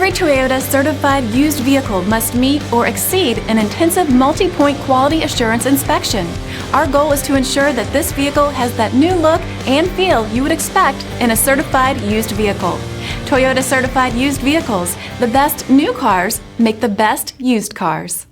Every Toyota certified used vehicle must meet or exceed an intensive multi-point quality assurance inspection. Our goal is to ensure that this vehicle has that new look and feel you would expect in a certified used vehicle. Toyota certified used vehicles. The best new cars make the best used cars.